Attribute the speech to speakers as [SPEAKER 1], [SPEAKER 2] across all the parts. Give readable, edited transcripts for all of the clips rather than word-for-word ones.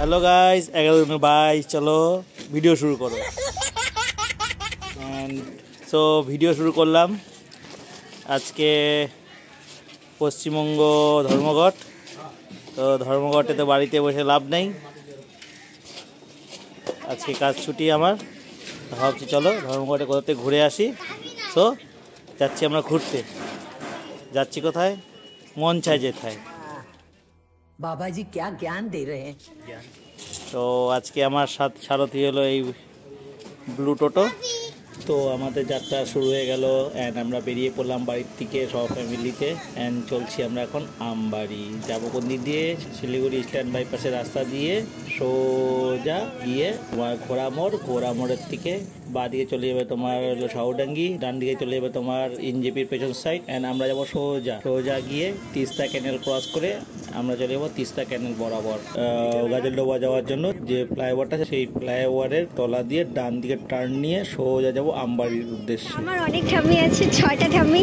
[SPEAKER 1] Hello guys 11 दिन bye चलो video शुरू करो एंड सो भिडियो शुरू करलाम आज के पश्चिमबंग धर्मघट तो धर्मघटे तो बाड़ीते बसे लाभ नहीं आज के काज छुट्टी आमार भाबছি चलो धर्मघटे कोथाते घुरे आसि सो যাচ্ছি আমরা ঘুরতে যাচ্ছি কোথায় মন চাই যেথায়
[SPEAKER 2] बाबा जी क्या ज्ञान दे रहे हैं
[SPEAKER 1] तो आज के हमार साथ सारथी हलो ब्लू टोटो तो हमारे यात्रा शुरू हो गेल एंड আমরা বেরিয়ে পড়লাম বাড়ি থেকে সব ফ্যামিলিতে এন্ড চলছি আমরা এখন আমবাড়ি যাব কোন দিক দিয়ে শিলিগুড়ি স্ট্যান্ড বাইপাসের রাস্তা দিয়ে সোজা গিয়ে তোমার ঘোড়ামোড়ের থেকে বাঁ দিকে চলে যাবে তোমার হলো শাহডাঙ্গি ডান দিকে চলে যাবে তোমার ইনজেপির পেছন সাইড এন্ড আমরা যাব সোজা গিয়ে তিস্তা ক্যানেল ক্রস করে আমরা চলে যাব তিস্তা ক্যানেল বরাবর গাজলডোবা যাওয়ার জন্য যে ফ্লাইওভারটা সেই ফ্লাইওভারের তলা দিয়ে ডান দিকে টার্ন নিয়ে সোজা যাব আমবাড়ির উদ্দেশ্যে।
[SPEAKER 3] আমার অনেক ঠাম্মি আছে 6টা ঠাম্মি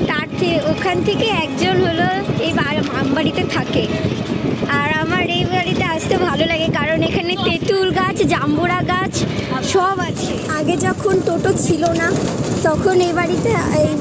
[SPEAKER 3] তার থেকে ওখান থেকে একজন হলো এই আমবাড়িতে থাকে আর আমার এই বাড়িতে আসতে ভালো লাগে কারণ এখানে তেঁতুল গাছ জাম্বুরা গাছ সব আছে। আগে যখন টোটো ছিল না তখন এই বাড়িতে এই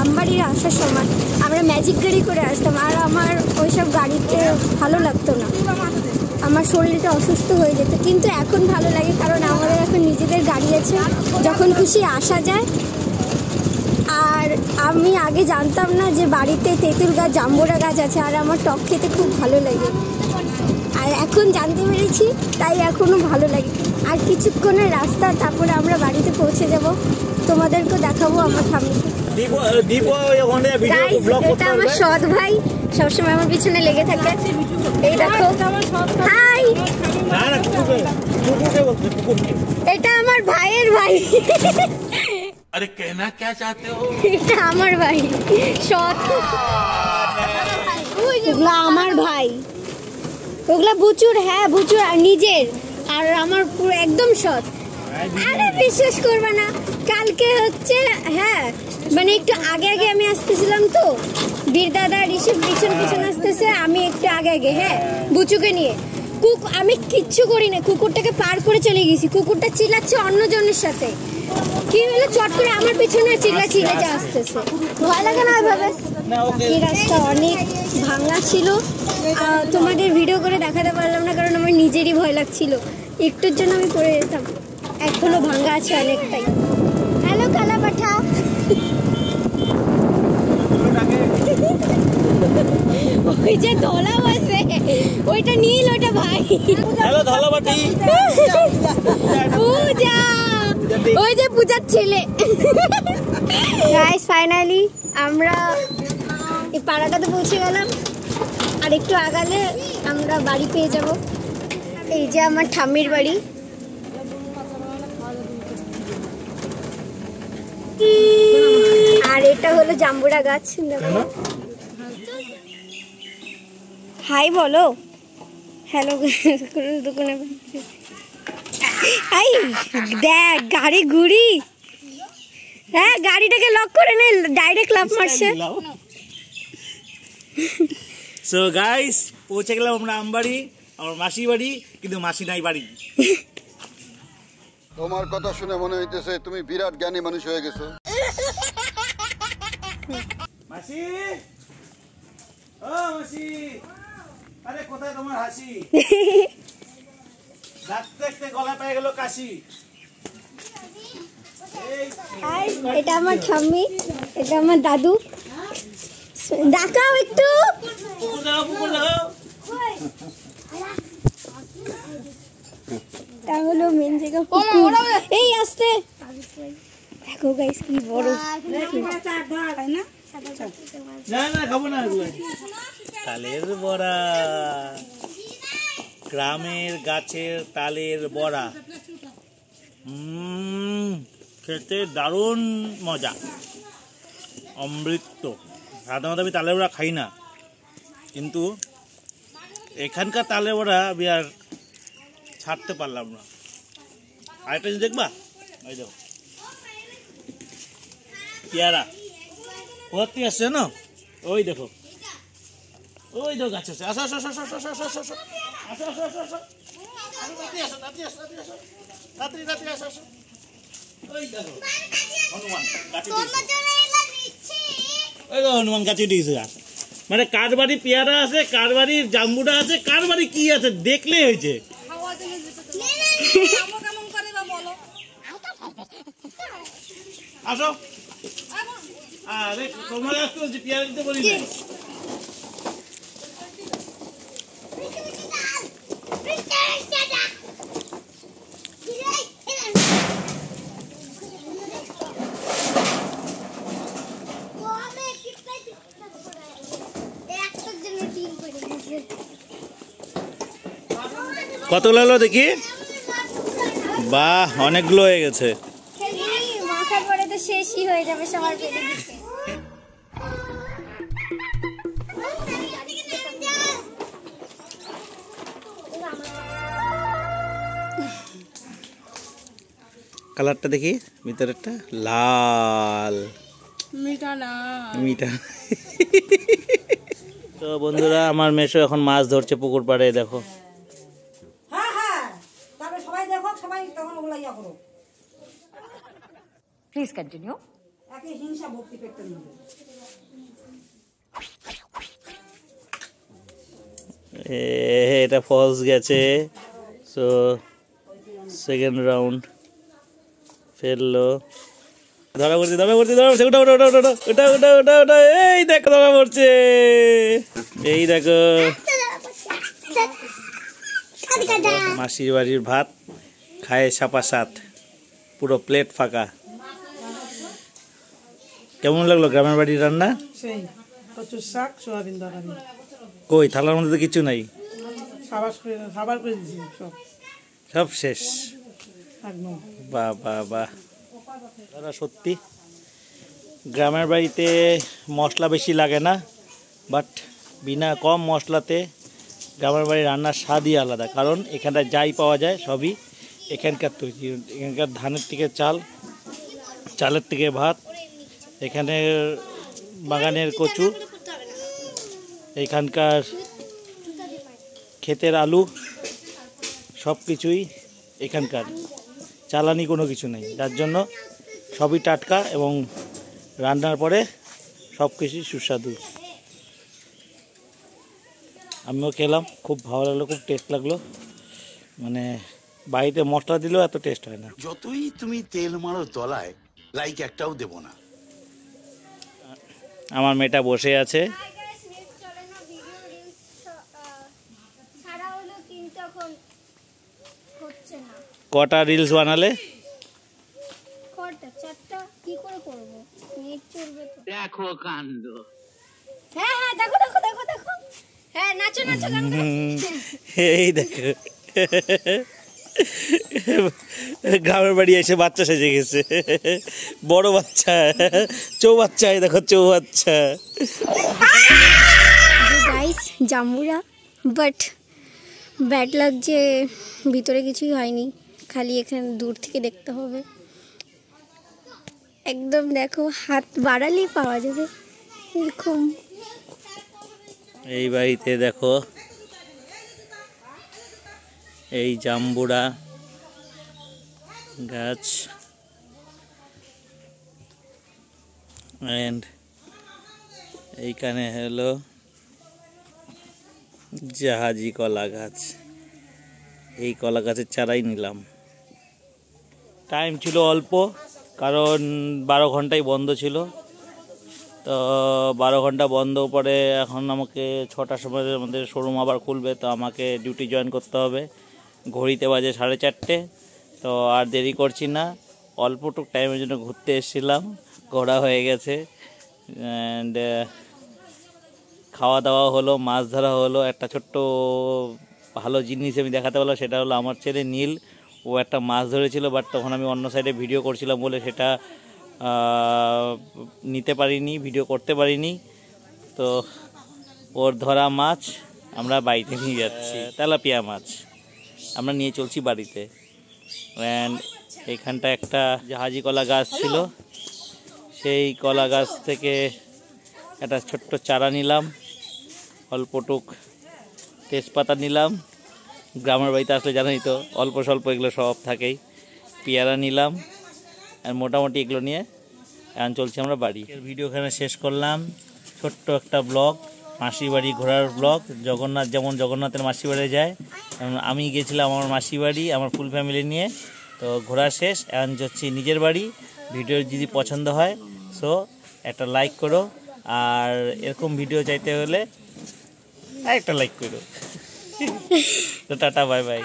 [SPEAKER 3] আমবাড়ির আসার সময় আমরা ম্যাজিক গাড়ি করে আসতাম আর আমার ওইসব গাড়িতে ভালো লাগতো না আমার শরীরটা অসুস্থ হয়ে যেত কিন্তু এখন ভালো লাগে কারণ আমাদের এখন নিজেদের গাড়ি আছে যখন খুশি আসা যায়। আর আমি আগে জানতাম না যে বাড়িতে তেঁতুল গাছ জাম্বুরা গাছ আছে আর আমার টক খেতে খুব ভালো লাগে আর এখন জানতে পেরেছি তাই এখনও ভালো লাগে আর কিছুক্ষণের রাস্তা তারপরে আমরা বাড়িতে পৌঁছে যাব তোমাদেরকে দেখাবো আমার ঠাম্মি। এটা আমার সৎ ভাই সবসময় আমার পিছনে লেগে থাকে এই দেখো হাই এটা আমার ভাইয়ের ভাই
[SPEAKER 1] अरे कहना क्या चाहते हो
[SPEAKER 3] এটা আমার ভাই সৎ ওগুলা আমার ভাই ওগুলা বুচুর হ্যাঁ বুচুর আর নিজের আর আমার পুরো একদম সৎ। আরে বিশ্বাস করবে না কালকে হচ্ছে হ্যাঁ মানে একটু আগে আমি আসতেছিলাম তো বীর দাদা ঋষভ পিছন আসতেছে আমি একটু আগে হ্যাঁ বুচুকে নিয়ে আমি কিচ্ছু করি না কুকুরটাকে পার করে চলে গেছি কুকুরটা চিল্লাচ্ছে অন্যজনের সাথে কি হলো চট করে আমার পিছনে চিল্লা আসতেছে ভয় লাগে না ওইভাবে। এই রাস্তা অনেক ভাঙা ছিল তোমাদের ভিডিও করে দেখাতে পারলাম না কারণ আমার নিজেরই ভয় লাগছিল একটুর জন্য আমি পড়ে যেতাম এখনো ভাঙা আছে অনেকটাই। হ্যালো কালা পাঠা ওই যে ধলাও আছে ওইটা নীল ওটা ভাই
[SPEAKER 1] হ্যালো ধলাবাটি
[SPEAKER 3] পূজা ওই যে পূজার ছেলে। গাইস ফাইনালি আমরা এই পাড়াটাতে পৌঁছে গেলাম আর একটু আগালে আমরা বাড়ি পেয়ে যাব। এই যে আমার ঠাম্মির বাড়ি আর এটা হলো জাম্বুরা গাছ। হাই বলো হ্যালো দোকানে এই দেখ গাড়ি ঘুরি হ্যাঁ গাড়িটাকে লক করে নে ডাইরেক্ট লাফ মারছে।
[SPEAKER 1] সো গাইস পৌঁছে গেলাম আমরা আমবাড়ি আমার মাসি বাড়ি কিন্তু মাসি নাই বাড়ি।
[SPEAKER 4] তোমার কথা শুনে মনে হইতেছে তুমি বিরাট জ্ঞানী মানুষ হয়ে গেছো।
[SPEAKER 1] মাসি ও মাসি আরে কোথায় তোমার হাসি দেখতে গলা পেয়ে গেল কাশি।
[SPEAKER 3] এটা আমার ঠাম্মি এটা আমার দাদু ডাকাও একটু হলো মেন জায়গা পুকুর এই আসতে দেখো গাইস কি বড়
[SPEAKER 1] না খাবো না তালের বড়া গ্রামের গাছের তালের বড়া খেতে দারুণ মজা অমৃত। সাধারণত আমি তালের বড়া খাই না কিন্তু এখানকার তালের বড়া আমি আর ছাড়তে পারলাম না। আরেকটা জিনিস দেখবা ওই দেখো পেয়ারা কোথা থেকে আসছে না ওই দেখো ওই দেখো গাছ আছে, আসো আসো আসো আসো আসো আসো আসো আসো আসো আসো আসো আসো রাত্রি আসো রাত্রি আসো রাত্রি আসো রাত্রি রাত্রি আসো আসো। ওই দেখো হনুমান গাছে ওই দেখো হনুমান গাছে উঠে গেছে। মানে কার বাড়ি পেয়ারা আছে, কার বাড়ির জাম্বুটা আছে, কার বাড়ি কি আছে দেখলেই হয়েছে। আসো আরে তোমার আসতে বলছি, পেয়ারা দিতে বলি না। কতগুলো হলো দেখি? বাহ, অনেকগুলো হয়ে গেছে।
[SPEAKER 3] মাথার পরে তো শেষই হয়ে যাবে সবার পেটে দিতে।
[SPEAKER 1] কালারটা দেখি, ভিতরেরটা লাল মিঠা। তো বন্ধুরা, আমার মেশো এখন মাছ ধরছে পুকুর পাড়ে, দেখো।
[SPEAKER 2] হ্যাঁ হ্যাঁ, তাহলে সবাই দেখো, সবাই তখন ওগুলা ইয়া করো। Please continue. একে হিংসা ভক্তি পেটের মধ্যে।
[SPEAKER 1] এটা ফলস গেছে, সো সেকেন্ড রাউন্ড ফেললো। ধরা পড়ছে ধরা পড়ছে ধরা পড়ছে, ওটা ওটা ওটা ওটা ওটা ওটা ওটা ওটা এই দেখো ধরা পড়ছে, এই দেখো। মাসির বাড়ির ভাত খায় সাপা সাত, পুরো প্লেট ফাঁকা। কেমন লাগলো গ্রামের বাড়ির রান্না?
[SPEAKER 5] সেই কচুর শাক, সোয়াবিন তরকারি।
[SPEAKER 1] কই থালার মধ্যে তো কিছু নাই,
[SPEAKER 5] খাবার করে দিয়েছি সব,
[SPEAKER 1] সব শেষ।
[SPEAKER 5] একদম।
[SPEAKER 1] বাহ বাহ বাহ, দাদা সত্যি গ্রামের বাড়িতে মশলা বেশি লাগে না, বাট বিনা কম মশলাতে গ্রামের বাড়ির রান্নার স্বাদই আলাদা। কারণ এখানটা যাই পাওয়া যায় সবই এখানকার তৈরি। এখানকার ধানের থেকে চাল, চালের থেকে ভাত, এখানে বাগানের কচু, এখানকার ক্ষেতের আলু, সব কিছুই এখানকার, চালানি কোনো কিছু নেই। যার জন্য সবই টাটকা এবং রান্নার পরে সব কিছুই সুস্বাদু। আমিও খেলাম, খুব ভালো লাগলো, খুব টেস্ট লাগলো। মানে বাড়িতে মশলা দিলেও এত টেস্ট হয় না।
[SPEAKER 6] যতই তুমি তেল মারো তলায়, লাইক একটাও দেব না।
[SPEAKER 1] আমার মেয়েটা বসে আছে, কটা রিলস বানালে?
[SPEAKER 2] দেখো কাণ্ড।
[SPEAKER 3] হ্যাঁ হ্যাঁ, দেখো দেখো দেখো দেখো, হ্যাঁ নাচো নাচো গান গাও।
[SPEAKER 1] এই দেখো গ্রামের বাড়ি এসে বাচ্চা সেজে গেছে, বড় বাচ্চা, চৌবাচ্চা, এই দেখো চৌবাচ্চা।
[SPEAKER 3] গাইস জাম্বুরা, বাট ব্যাড লাগ যে ভিতরে কিছুই হয়নি, খালি এখানে দূর থেকে দেখতে হবে। একদম দেখো, হাত বাড়ালেই পাওয়া যাবে এরকম।
[SPEAKER 1] এই বাড়িতে দেখো এই জাম্বুরা গাছ, এন্ড এইখানে হলো জাহাজি কলা গাছ। এই কলা গাছের চারাই নিলাম। টাইম ছিল অল্প, কারণ 12 ঘন্টাই বন্ধ ছিল। তো 12 ঘন্টা বন্ধ পরে এখন আমাকে 6টার সময় আমাদের শোরুম আবার খুলবে, তো আমাকে ডিউটি জয়েন করতে হবে। ঘড়িতে বাজে 4:30। তো আর দেরি করছি না, অল্পটুক টাইমের জন্য ঘুরতে এসেছিলাম, ঘোরা হয়ে গেছে। অ্যান্ড খাওয়া দাওয়া হলো, মাছ ধরা হলো। একটা ছোট্ট ভালো জিনিস আমি দেখাতে পারলাম, সেটা হলো আমার ছেলে নীল, ও একটা মাছ ধরেছিল, বাট তখন আমি অন্য সাইডে ভিডিও করছিলাম বলে সেটা নিতে পারিনি, ভিডিও করতে পারিনি। তো ওর ধরা মাছ আমরা বাড়িতে নিয়ে যাচ্ছি, তেলাপিয়া মাছ আমরা নিয়ে চলছি বাড়িতে। অ্যান্ড এইখানটা একটা জাহাজি কলা গাছ ছিল, সেই কলা গাছ থেকে একটা ছোট্ট চারা নিলাম, অল্প টুক তেজপাতা নিলাম, গ্রামের বাড়িতে আসলে জানোই তো অল্প স্বল্প এগুলো সব থাকেই। পেয়ারা নিলাম, আর মোটামুটি এগুলো নিয়ে এখন চলছি আমরা বাড়ি। ভিডিও এখানে শেষ করলাম, ছোট্ট একটা ব্লগ, মাসির বাড়ি ঘোরার ব্লগ। জগন্নাথ যেমন জগন্নাথের মাসির বাড়ি যায়, আমি গেছিলাম আমার মাসির বাড়ি আমার ফুল ফ্যামিলি নিয়ে। তো ঘোরা শেষ, এখন যাচ্ছি নিজের বাড়ি। ভিডিও যদি পছন্দ হয় সো একটা লাইক করো, আর এরকম ভিডিও চাইতে হলে একটা লাইক করো। তো টাটা, বাই বাই।